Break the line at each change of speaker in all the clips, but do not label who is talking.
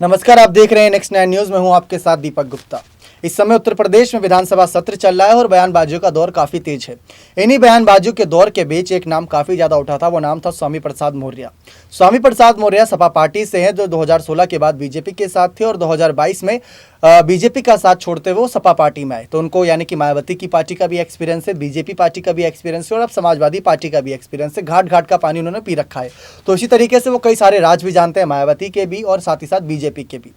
नमस्कार, आप देख रहे हैं नेक्स्ट 9 न्यूज में हूं आपके साथ दीपक गुप्ता। इस समय उत्तर प्रदेश में विधानसभा सत्र चल रहा है और बयानबाजियों का दौर काफी तेज है। इन्हीं बयानबाजियों के दौर के बीच एक नाम काफी ज्यादा उठा था, वो नाम था स्वामी प्रसाद मौर्य। स्वामी प्रसाद मौर्य सपा पार्टी से हैं जो 2016 के बाद बीजेपी के साथ थे और 2022 में बीजेपी का साथ छोड़ते हुए वो सपा पार्टी में आए। तो उनको यानी कि मायावती की पार्टी का भी एक्सपीरियंस है, बीजेपी पार्टी का भी एक्सपीरियंस है और अब समाजवादी पार्टी का भी एक्सपीरियंस है। घाट घाट का पानी उन्होंने पी रखा है। तो इसी तरीके से वो कई सारे राज भी जानते हैं, मायावती के भी और साथ ही साथ बीजेपी के भी।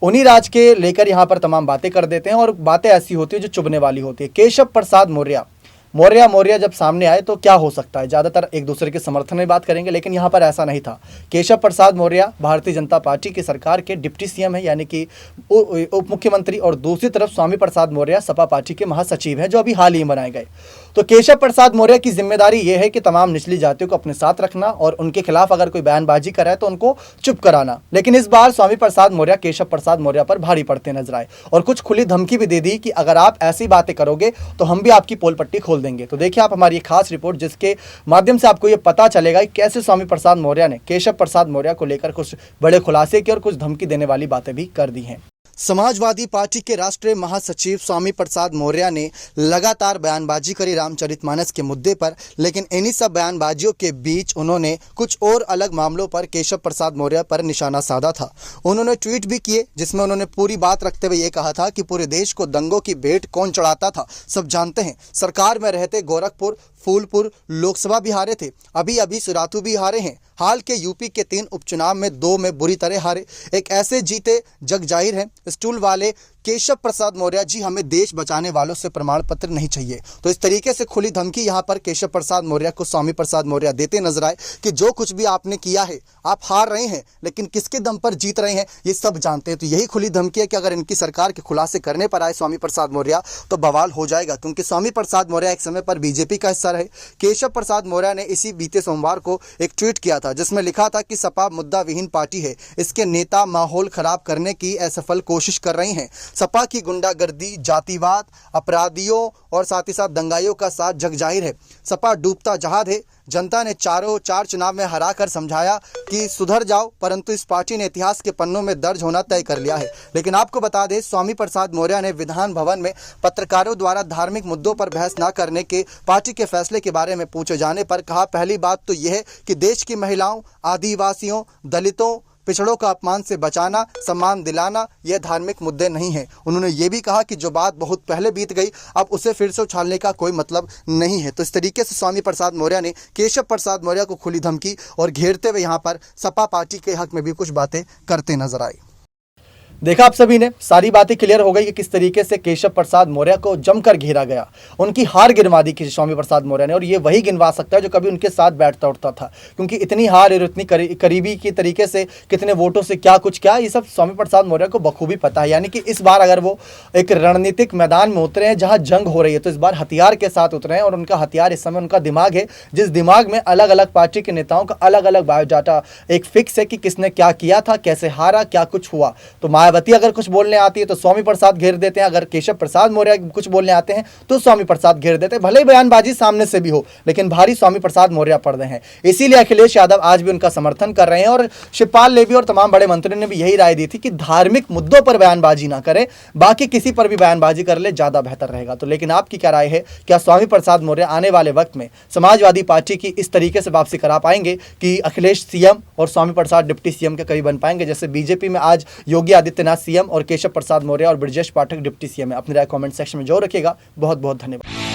उन्हीं राज के लेकर यहाँ पर तमाम बातें कर देते हैं और बातें ऐसी होती है जो चुभने वाली होती है। केशव प्रसाद मौर्य जब सामने आए तो क्या हो सकता है, ज़्यादातर एक दूसरे के समर्थन में बात करेंगे, लेकिन यहाँ पर ऐसा नहीं था। केशव प्रसाद मौर्य भारतीय जनता पार्टी की सरकार के डिप्टी सीएम है, यानी कि उप मुख्यमंत्री, और दूसरी तरफ स्वामी प्रसाद मौर्य सपा पार्टी के महासचिव हैं जो अभी हाल ही में बनाए गए। तो केशव प्रसाद मौर्य की जिम्मेदारी ये है कि तमाम निचली जातियों को अपने साथ रखना और उनके खिलाफ अगर कोई बयानबाजी कराए तो उनको चुप कराना। लेकिन इस बार स्वामी प्रसाद मौर्य केशव प्रसाद मौर्य पर भारी पड़ते नजर आए और कुछ खुली धमकी भी दे दी कि अगर आप ऐसी बातें करोगे तो हम भी आपकी पोल पट्टी खोल देंगे। तो देखिए आप हमारी खास रिपोर्ट, जिसके माध्यम से आपको ये पता चलेगा कि कैसे स्वामी प्रसाद मौर्य ने केशव प्रसाद मौर्य को लेकर कुछ बड़े खुलासे किए और कुछ धमकी देने वाली बातें भी कर दी हैं। समाजवादी पार्टी के राष्ट्रीय महासचिव स्वामी प्रसाद मौर्य ने लगातार बयानबाजी करी रामचरितमानस के मुद्दे पर, लेकिन इन्हीं सब बयानबाजियों के बीच उन्होंने कुछ और अलग मामलों पर केशव प्रसाद मौर्य पर निशाना साधा था। उन्होंने ट्वीट भी किए जिसमें उन्होंने पूरी बात रखते हुए ये कहा था कि पूरे देश को दंगों की भेंट कौन चढ़ाता था सब जानते हैं। सरकार में रहते गोरखपुर, फूलपुर लोकसभा भी हारे थे, अभी अभी सुरातू भी हारे हैं। हाल के यूपी के 3 उपचुनाव में 2 में बुरी तरह हारे। एक ऐसे जीते जग जाहिर है। स्टूल वाले केशव प्रसाद मौर्य जी, हमें देश बचाने वालों से प्रमाण पत्र नहीं चाहिए। तो इस तरीके से खुली धमकी यहाँ पर केशव प्रसाद मौर्य को स्वामी प्रसाद मौर्य देते नजर आए कि जो कुछ भी आपने किया है, आप हार रहे हैं, लेकिन किसके दम पर जीत रहे हैं ये सब जानते हैं। तो यही खुली धमकी है कि अगर इनकी सरकार के खुलासे करने पर आए स्वामी प्रसाद मौर्य तो बवाल हो जाएगा, क्योंकि स्वामी प्रसाद मौर्य एक समय पर बीजेपी का हिस्सा रहे। केशव प्रसाद मौर्य ने इसी बीते सोमवार को एक ट्वीट किया था जिसमें लिखा था कि सपा मुद्दा विहीन पार्टी है, इसके नेता माहौल खराब करने की असफल कोशिश कर रहे हैं। सपा की गुंडागर्दी, जातिवाद, अपराधियों और साथ ही साथ दंगाइयों का साथ जग जाहिर है। सपा डूबता जहाज है। जनता ने चार चुनाव में हराकर समझाया कि सुधर जाओ, परंतु इस पार्टी ने इतिहास के पन्नों में दर्ज होना तय कर लिया है। लेकिन आपको बता दें, स्वामी प्रसाद मौर्य ने विधान भवन में पत्रकारों द्वारा धार्मिक मुद्दों पर बहस न करने के पार्टी के फैसले के बारे में पूछे जाने पर कहा, पहली बात तो यह है कि देश की महिलाओं, आदिवासियों, दलितों, पिछड़ों का अपमान से बचाना, सम्मान दिलाना, यह धार्मिक मुद्दे नहीं हैं। उन्होंने ये भी कहा कि जो बात बहुत पहले बीत गई अब उसे फिर से उछालने का कोई मतलब नहीं है। तो इस तरीके से स्वामी प्रसाद मौर्य ने केशव प्रसाद मौर्य को खुली धमकी और घेरते हुए यहाँ पर सपा पार्टी के हक में भी कुछ बातें करते नजर आए। देखा आप सभी ने, सारी बातें क्लियर हो गई कि किस तरीके से केशव प्रसाद मौर्य को जमकर घेरा गया, उनकी हार गिनवा दी कि स्वामी प्रसाद मौर्य ने, और ये वही गिनवा सकता है जो कभी उनके साथ बैठता उठता था, क्योंकि इतनी हार और इतनी करीबी की तरीके से कितने वोटों से क्या कुछ क्या, ये सब स्वामी प्रसाद मौर्य को बखूबी पता है। यानी कि इस बार अगर वो एक रणनीतिक मैदान में उतरे हैं जहाँ जंग हो रही है, तो इस बार हथियार के साथ उतरे हैं और उनका हथियार इस समय उनका दिमाग है, जिस दिमाग में अलग अलग पार्टी के नेताओं का अलग अलग बायोडाटा एक फिक्स है कि किसने क्या किया था, कैसे हारा, क्या कुछ हुआ। तो मायावती अगर कुछ बोलने आती है तो स्वामी प्रसाद घेर देते हैं, अगर केशव प्रसाद मौर्य कुछ बोलने आते हैं तो स्वामी प्रसाद घेर देते हैं। भले ही बयानबाजी सामने से भी हो, लेकिन भारी स्वामी प्रसाद मौर्य पड़ रहे हैं। इसीलिए अखिलेश यादव आज भी उनका समर्थन कर रहे हैं और शिवपाल लेवी और तमाम बड़े मंत्रियों ने भी यही राय दी थी कि धार्मिक मुद्दों पर बयानबाजी ना करें, बाकी किसी पर भी बयानबाजी कर ले, ज्यादा बेहतर रहेगा। तो लेकिन आपकी क्या राय है, क्या स्वामी प्रसाद मौर्य आने वाले वक्त में समाजवादी पार्टी की इस तरीके से वापसी करा पाएंगे कि अखिलेश सीएम और स्वामी प्रसाद डिप्टी सीएम के करीब बन पाएंगे, जैसे बीजेपी में आज योगी आदित्यनाथ सीएम और केशव प्रसाद मौर्य और ब्रजेश पाठक डिप्टी सीएम है? अपनी राय कमेंट सेक्शन में जरूर रखिएगा। बहुत बहुत धन्यवाद।